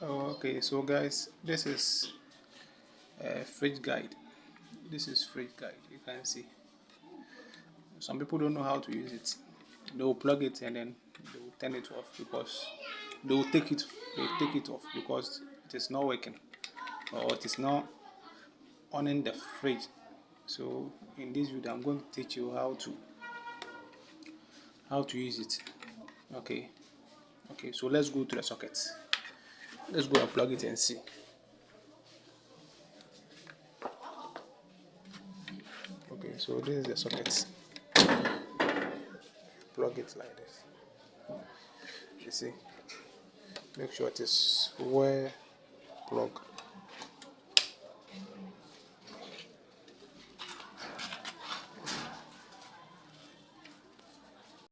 Okay, so guys, this is fridge guide. This is fridge guide. You can see some people don't know how to use it. They will plug it and then they will turn it off because they will take it. They take it off because it is not working or it is not on in the fridge. So in this video, I'm going to teach you how to use it. Okay. Okay. So let's go to the socket. Let's go and plug it and see. Okay. So this is the socket. Plug it like this. You see. Make sure it is well plugged.